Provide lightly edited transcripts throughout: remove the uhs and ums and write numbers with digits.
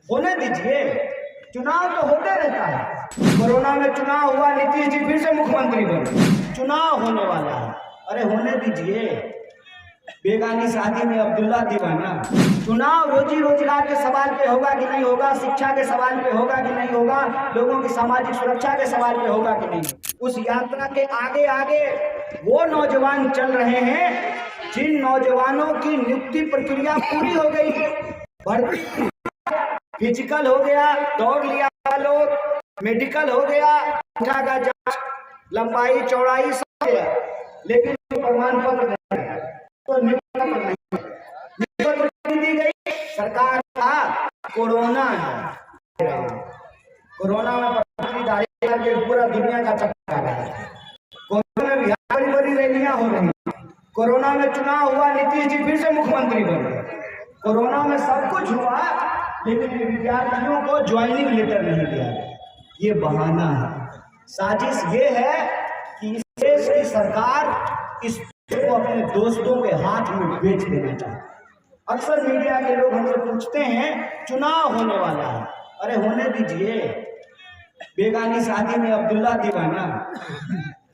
होने दीजिए, चुनाव तो होते रहता है। कोरोना में चुनाव हुआ, नीतीश जी फिर से मुख्यमंत्री बने, चुनाव होने वाला है। अरे होने दीजिए। बेगानी शादी में अब्दुल्ला दीवाना। चुनाव रोजी रोजगार के सवाल पे होगा कि नहीं होगा, शिक्षा के सवाल पे होगा कि नहीं होगा, लोगों की सामाजिक सुरक्षा के सवाल पे होगा कि नहीं। उस यात्रा के आगे आगे वो नौजवान चल रहे हैं जिन नौजवानों की नियुक्ति प्रक्रिया पूरी हो गई, भर्ती फिजिकल हो गया, दौड़ लिया लोग, मेडिकल हो गया, का जांच, लंबाई चौड़ाई सब गया, लेकिन प्रमाण पत्र नहीं, तो नियुक्ति दी गई। सरकार का कोरोना है, कोरोना में के पूरा दुनिया का चक्कर है। कोरोना में बिहार में बड़ी रैलियां हो रही, कोरोना में चुनाव हुआ, नीतीश जी फिर से मुख्यमंत्री बने। कोरोना में सब कुछ हुआ, लेकिन विद्यार्थियों को ज्वाइनिंग लेटर नहीं दिया गया। ये बहाना है, साजिश ये है कि इस देश की सरकार इस को अपने दोस्तों के हाथ में बेच देना चाहती है। अक्सर मीडिया के लोग हमसे पूछते हैं चुनाव होने वाला है। अरे होने दीजिए। बेगानी शादी में अब्दुल्ला दीवाना।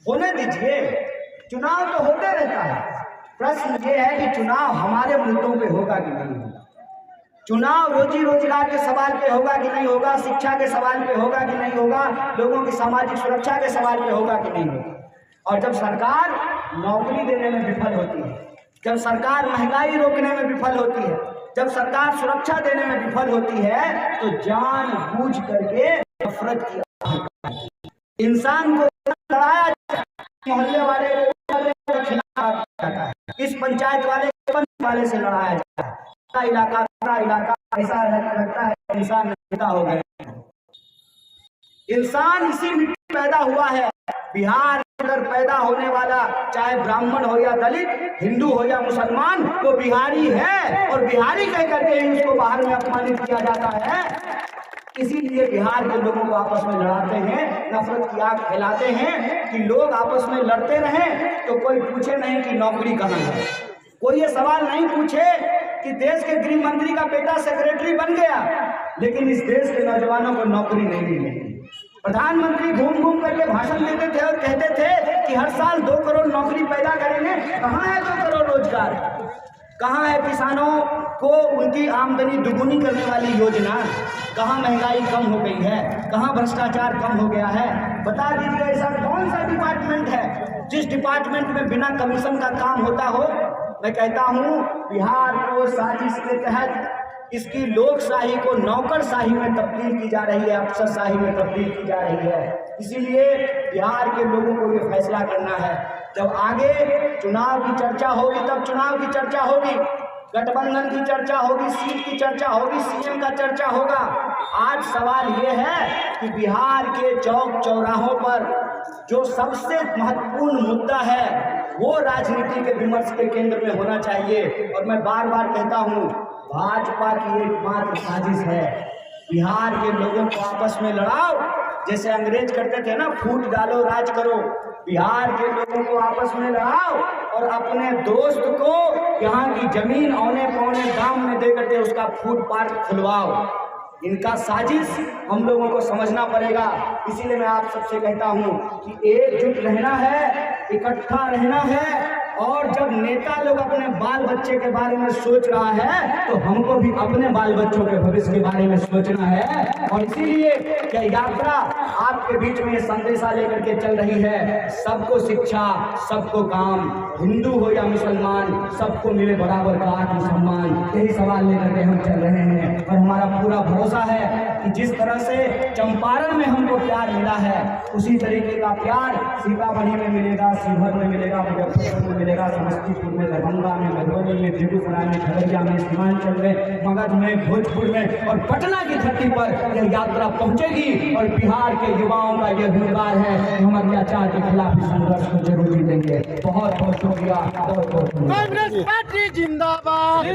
होने दीजिए, चुनाव तो होते रहता है। प्रश्न ये है कि चुनाव हमारे मुद्दों पे होगा कि नहीं होगा, चुनाव रोजी रोजगार के सवाल पे होगा कि नहीं होगा, शिक्षा के सवाल पे होगा कि नहीं होगा, लोगों की सामाजिक सुरक्षा के सवाल पे होगा कि नहीं होगा। और जब सरकार नौकरी देने में विफल होती है, जब सरकार महंगाई रोकने में विफल होती है, जब सरकार सुरक्षा देने में विफल होती है, तो जानबूझ करके नफरत की इंसान को लड़ाया जाता है, मोहल्ले वाले को खिलाफ जाता है, इस पंचायत वाले से लड़ाया जाता है। इलाका ऐसा लगता है इंसान नेता हो गए। इंसान इसी मिट्टी पैदा हुआ है। बिहार अगर पैदा होने वाला चाहे ब्राह्मण हो या दलित, हिंदू हो या मुसलमान, वो बिहारी है, और बिहारी कह करके ही उसको बाहर में अपमानित किया जाता है। इसीलिए बिहार के लोगों को आपस में लड़ाते हैं, नफरत की आग फैलाते हैं कि लोग आपस में लड़ते रहें तो कोई पूछे नहीं कि नौकरी कहाँ है, कोई ये सवाल नहीं पूछे कि देश के गृह मंत्री का बेटा सेक्रेटरी बन गया, लेकिन इस देश के नौजवानों को नौकरी नहीं मिली। प्रधानमंत्री घूम घूम करके भाषण देते थे और कहते थे कि हर साल 2 करोड़ नौकरी पैदा करेंगे। कहाँ है 2 करोड़ रोजगार? कहाँ है किसानों को उनकी आमदनी दुगुनी करने वाली योजना? कहाँ महंगाई कम हो गई है? कहाँ भ्रष्टाचार कम हो गया है? बता दीजिए, ऐसा कौन सा डिपार्टमेंट है जिस डिपार्टमेंट में बिना कमीशन का काम होता हो? मैं कहता हूँ बिहार को साजिश के तहत इसकी लोकशाही को नौकरशाही में तब्दील की जा रही है, अफसरशाही में तब्दील की जा रही है। इसीलिए बिहार के लोगों को ये फैसला करना है। जब आगे चुनाव की चर्चा होगी, तब चुनाव की चर्चा होगी, गठबंधन की चर्चा होगी, सीट की चर्चा होगी, सीएम का चर्चा होगा। आज सवाल ये है कि बिहार के चौक चौराहों पर जो सबसे महत्वपूर्ण मुद्दा है वो राजनीति के विमर्श के केंद्र में होना चाहिए। और मैं बार बार कहता हूँ, भाजपा की एकमात्र साजिश है बिहार के लोगों को आपस में लड़ाओ, जैसे अंग्रेज करते थे ना, फूट डालो राज करो। बिहार के लोगों को आपस में लड़ाओ और अपने दोस्त को यहाँ की जमीन औने पौने दाम में दे करके उसका फूड पार्क खुलवाओ। इनका साजिश हम लोगों को समझना पड़ेगा। इसीलिए मैं आप सबसे कहता हूँ कि एकजुट रहना है, इकट्ठा रहना है। और जब नेता लोग अपने बाल बच्चे के बारे में सोच रहा है, तो हमको भी अपने बाल बच्चों के भविष्य के बारे में सोचना है। और इसीलिए क्या यात्रा आपके बीच में संदेशा लेकर के चल रही है, सबको शिक्षा, सबको काम, हिंदू हो या मुसलमान, सबको मिले बराबर का आत्मसम्मान। यही सवाल लेकर के हम चल रहे हैं। और हमारा पूरा भरोसा है कि जिस तरह से चंपारण में हमको प्यार मिला है, उसी तरीके का प्यार सीतामढ़ी में मिलेगा, शिवहर में मिलेगा, मुजफ्फरपुर में मिलेगा, समस्तीपुर में, दरभंगा में, मधुबनी में, बेगूसराय में, खगड़िया में, सीमांचल में, मगध में, भोजपुर में और पटना की धरती पर यह यात्रा पहुंचेगी। और बिहार के युवाओं का यह हुनर है, हम अत्याचार के खिलाफ संघर्ष को जरूर जीतेंगे। बहुत बहुत शुक्रिया। कांग्रेस पार्टी जिंदाबाद।